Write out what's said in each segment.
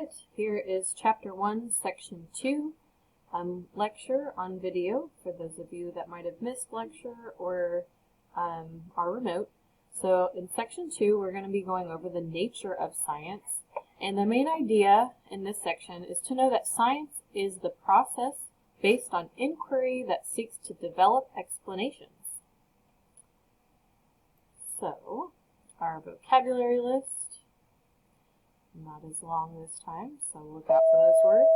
it. Here is Chapter 1, Section 2, lecture on video for those of you that might have missed lecture or are remote. So in Section 2, we're going to be going over the nature of science. And the main idea in this section is to know that science is the process based on inquiry that seeks to develop explanations. So, our vocabulary list. Not as long this time, so look out for those words.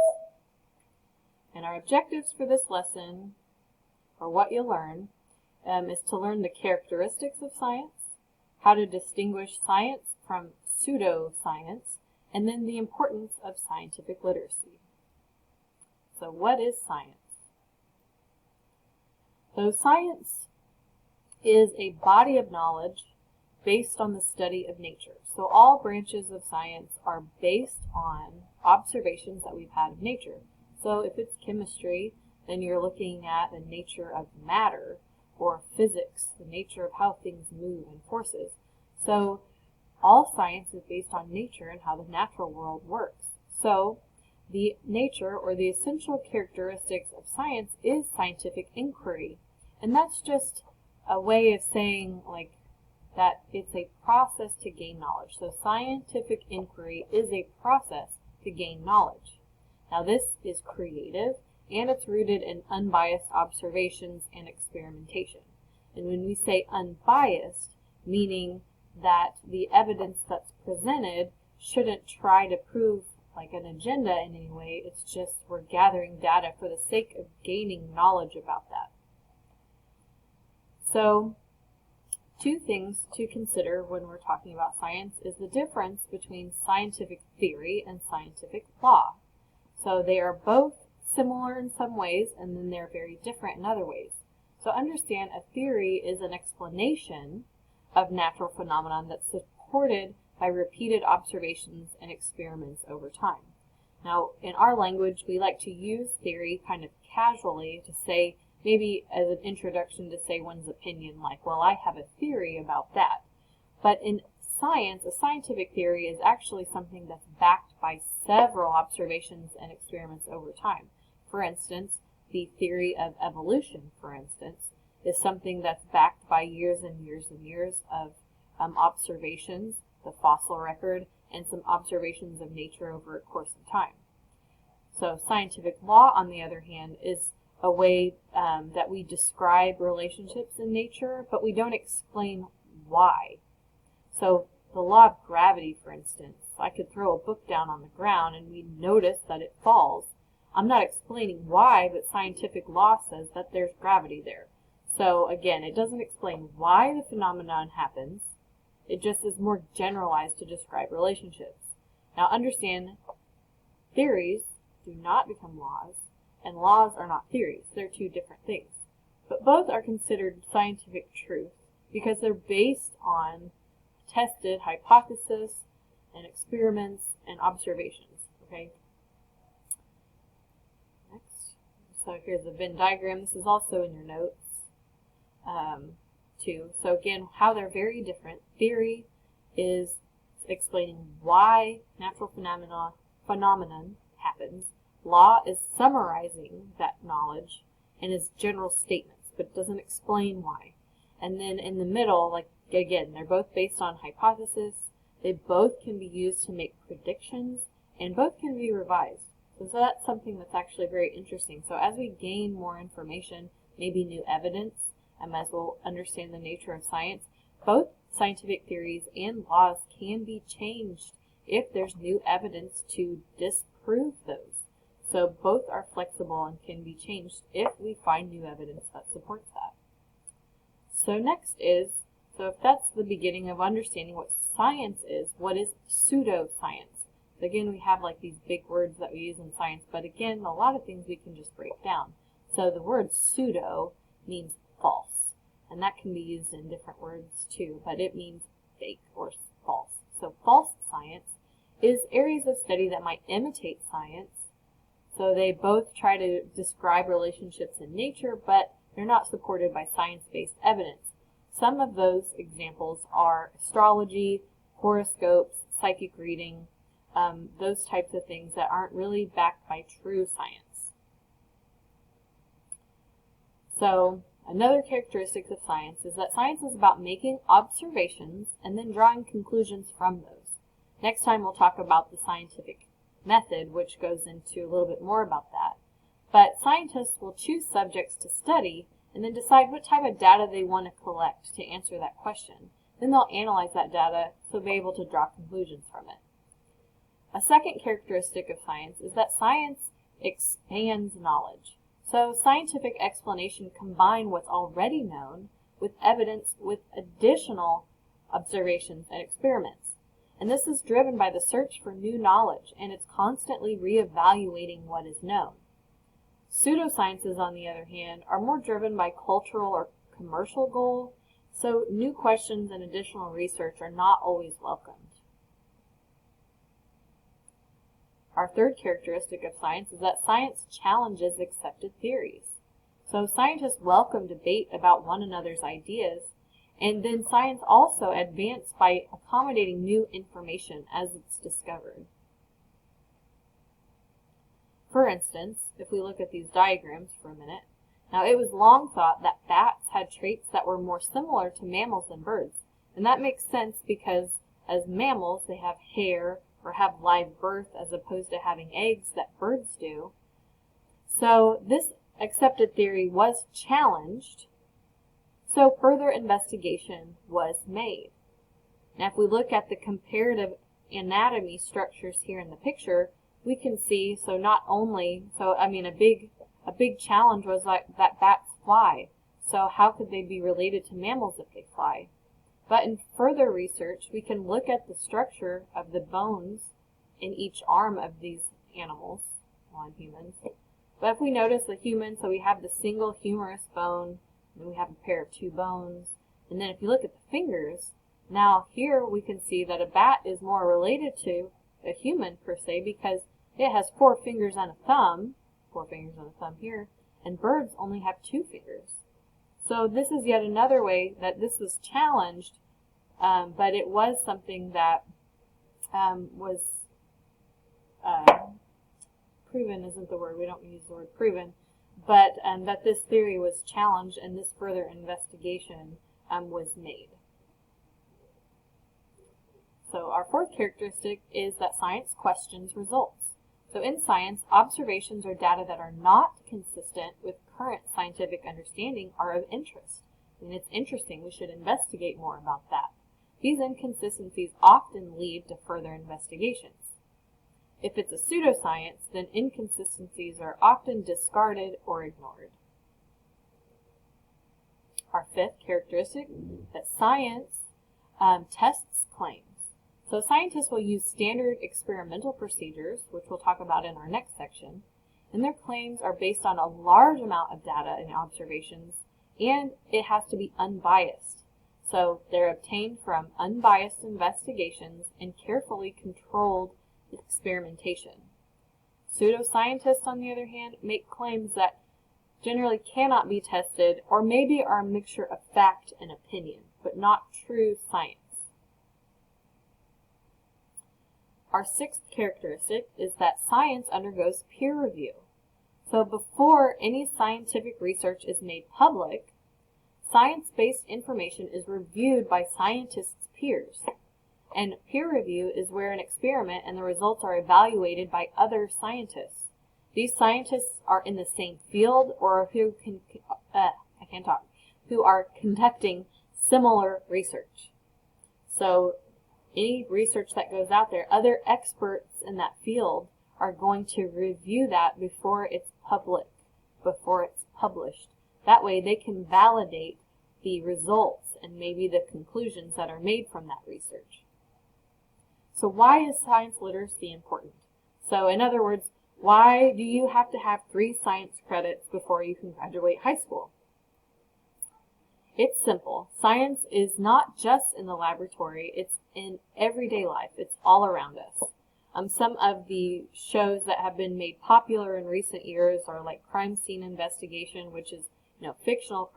And our objectives for this lesson, or what you'll learn, is to learn the characteristics of science, how to distinguish science from pseudoscience, and then the importance of scientific literacy. So what is science? So science is a body of knowledge based on the study of nature. So all branches of science are based on observations that we've had of nature. So if it's chemistry, then you're looking at the nature of matter, or physics, the nature of how things move and forces. So all science is based on nature and how the natural world works. So the nature or the essential characteristics of science is scientific inquiry. And that's just a way of saying that it's a process to gain knowledge. So scientific inquiry is a process to gain knowledge. Now this is creative and it's rooted in unbiased observations and experimentation. And when we say unbiased, meaning that the evidence that's presented shouldn't try to prove an agenda in any way, it's just we're gathering data for the sake of gaining knowledge about that. So, two things to consider when we're talking about science is the difference between scientific theory and scientific law. So they are both similar in some ways, and then they're very different in other ways. So understand a theory is an explanation of natural phenomena that's supported by repeated observations and experiments over time. Now, in our language, we like to use theory kind of casually to say, maybe as an introduction to say one's opinion, like, well, I have a theory about that. But in science, a scientific theory is actually something that's backed by several observations and experiments over time. For instance, the theory of evolution, for instance, is something that's backed by years and years and years of observations, the fossil record, and some observations of nature over a course of time. So scientific law, on the other hand, is a way that we describe relationships in nature, but we don't explain why. So the law of gravity, for instance, I could throw a book down on the ground and we notice that it falls. I'm not explaining why, but scientific law says that there's gravity there. So again, it doesn't explain why the phenomenon happens. It just is more generalized to describe relationships. Now understand, theories do not become laws, and laws are not theories. They're two different things. But both are considered scientific truth because they're based on tested hypotheses and experiments and observations. Okay? Next. So here's a Venn diagram. This is also in your notes too. So again, how they're very different. Theory is explaining why natural phenomenon happens. Law is summarizing that knowledge and is general statements, but it doesn't explain why. And then in the middle, again, they're both based on hypothesis. They both can be used to make predictions, and both can be revised. So that's something that's actually very interesting. So as we gain more information, maybe new evidence, as we'll understand the nature of science, both scientific theories and laws can be changed if there's new evidence to disprove those. So both are flexible and can be changed if we find new evidence that supports that. So next is, so if that's the beginning of understanding what science is, what is pseudoscience? So again, we have these big words that we use in science, but again, a lot of things we can just break down. So the word pseudo means false, and that can be used in different words too, but it means fake or false. So false science is areas of study that might imitate science. So they both try to describe relationships in nature, but they're not supported by science-based evidence. Some of those examples are astrology, horoscopes, psychic reading, those types of things that aren't really backed by true science. So another characteristic of science is that science is about making observations and then drawing conclusions from those. Next time we'll talk about the scientific method, which goes into a little bit more about that. But scientists will choose subjects to study and then decide what type of data they want to collect to answer that question. Then they'll analyze that data so they'll be able to draw conclusions from it. A second characteristic of science is that science expands knowledge. So scientific explanation combines what's already known with evidence with additional observations and experiments. And this is driven by the search for new knowledge, and it's constantly reevaluating what is known. Pseudosciences, on the other hand, are more driven by cultural or commercial goals, so new questions and additional research are not always welcomed. Our third characteristic of science is that science challenges accepted theories. So scientists welcome debate about one another's ideas, and then science also advances by accommodating new information as it's discovered. For instance, if we look at these diagrams for a minute, now it was long thought that bats had traits that were more similar to mammals than birds. And that makes sense because as mammals, they have hair or have live birth as opposed to having eggs that birds do. So this accepted theory was challenged, so further investigation was made. Now if we look at the comparative anatomy structures here in the picture, we can see, a big challenge was like that bats fly. So how could they be related to mammals if they fly? But in further research, we can look at the structure of the bones in each arm of these animals, on humans. But if we notice the human, so we have the single humerus bone, and we have a pair of two bones. And then if you look at the fingers, now here we can see that a bat is more related to a human per se because it has 4 fingers and a thumb, 4 fingers and a thumb here, and birds only have 2 fingers. So this is yet another way that this was challenged, but it was something that was proven isn't the word, we don't use the word proven, but that this theory was challenged and this further investigation was made. So our fourth characteristic is that science questions results. So in science, observations or data that are not consistent with current scientific understanding are of interest. And it's interesting, we should investigate more about that. These inconsistencies often lead to further investigations. If it's a pseudoscience, then inconsistencies are often discarded or ignored. Our fifth characteristic, that science tests claims. So scientists will use standard experimental procedures, which we'll talk about in our next section, and their claims are based on a large amount of data and observations, and it has to be unbiased. So they're obtained from unbiased investigations and carefully controlled experimentation. Pseudoscientists, on the other hand, make claims that generally cannot be tested or maybe are a mixture of fact and opinion, but not true science. Our sixth characteristic is that science undergoes peer review. So before any scientific research is made public, science-based information is reviewed by scientists' peers. And peer review is where an experiment and the results are evaluated by other scientists. These scientists are in the same field or who are conducting similar research. So any research that goes out there, other experts in that field are going to review that before it's public, before it's published. That way they can validate the results and maybe the conclusions that are made from that research. So why is science literacy important? So in other words, why do you have to have 3 science credits before you can graduate high school? It's simple. Science is not just in the laboratory, it's in everyday life. It's all around us. Some of the shows that have been made popular in recent years are like Crime Scene Investigation, which is fictional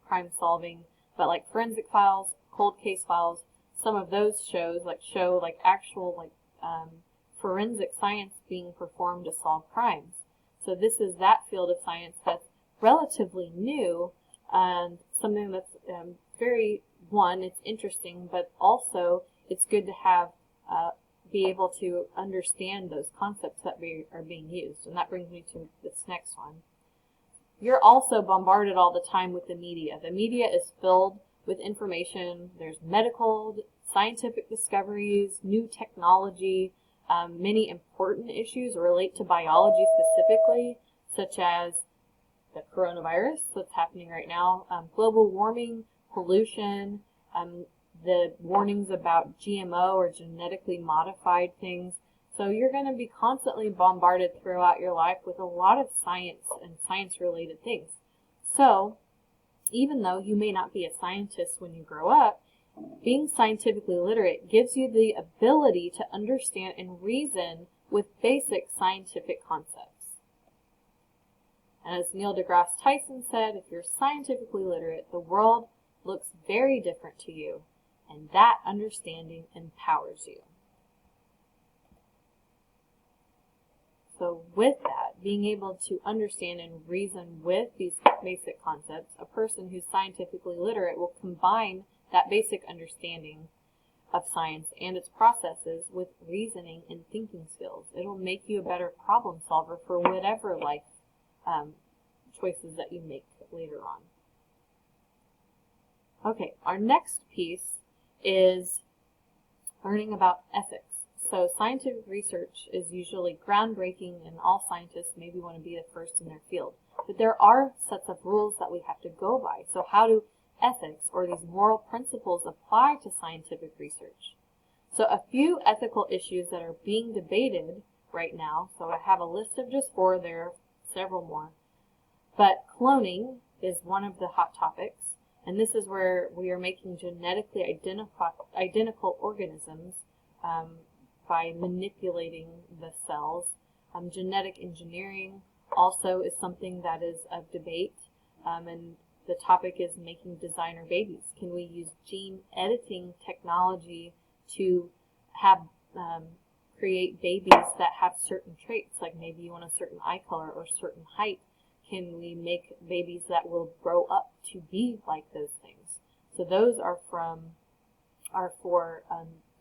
crime solving, but like Forensic Files, Cold Case Files, some of those shows show actual forensic science being performed to solve crimes. So this is that field of science that's relatively new and something that's it's interesting, but also it's good to have, be able to understand those concepts that are being used. And that brings me to this next one. You're also bombarded all the time with the media. The media is filled with information. There's medical, scientific discoveries, new technology. Many important issues relate to biology specifically, such as the coronavirus that's happening right now, global warming, pollution, the warnings about GMO or genetically modified things. So you're going to be constantly bombarded throughout your life with a lot of science and science-related things. So even though you may not be a scientist when you grow up, being scientifically literate gives you the ability to understand and reason with basic scientific concepts. And as Neil deGrasse Tyson said, if you're scientifically literate, the world looks very different to you, and that understanding empowers you. So with that, being able to understand and reason with these basic concepts, a person who's scientifically literate will combine that basic understanding of science and its processes with reasoning and thinking skills. It'll make you a better problem solver for whatever life choices that you make later on. Okay, our next piece is learning about ethics. So scientific research is usually groundbreaking, and all scientists maybe want to be the first in their field. But there are sets of rules that we have to go by. So how do ethics, or these moral principles, apply to scientific research? So a few ethical issues that are being debated right now, so I have a list of just 4, there are several more. But cloning is one of the hot topics, and this is where we are making genetically identical organisms by manipulating the cells. Genetic engineering also is something that is of debate, and the topic is making designer babies. Can we use gene editing technology to have create babies that have certain traits, like maybe you want a certain eye color or certain height? Can we make babies that will grow up to be like those things? So those are for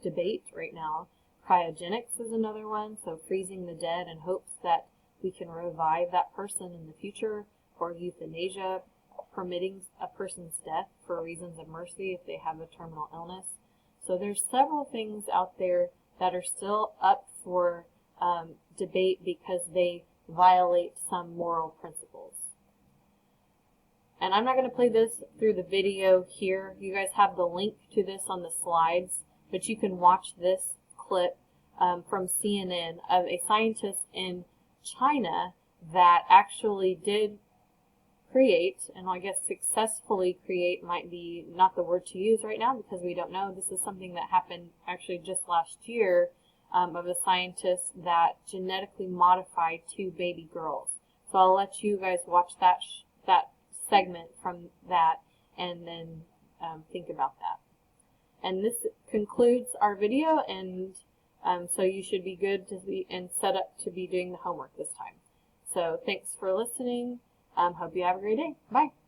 debate right now. Cryogenics is another one, so freezing the dead in hopes that we can revive that person in the future, or euthanasia, permitting a person's death for reasons of mercy if they have a terminal illness. So there's several things out there that are still up for debate because they violate some moral principles. And I'm not going to play this through the video here. You guys have the link to this on the slides, but you can watch this clip from CNN of a scientist in China that actually did create, and I guess successfully create might be not the word to use right now because we don't know. This is something that happened actually just last year of a scientist that genetically modified 2 baby girls. So I'll let you guys watch that segment from that and then think about that. And this concludes our video, and so you should be good to be and set up to be doing the homework this time. So thanks for listening. Hope you have a great day. Bye.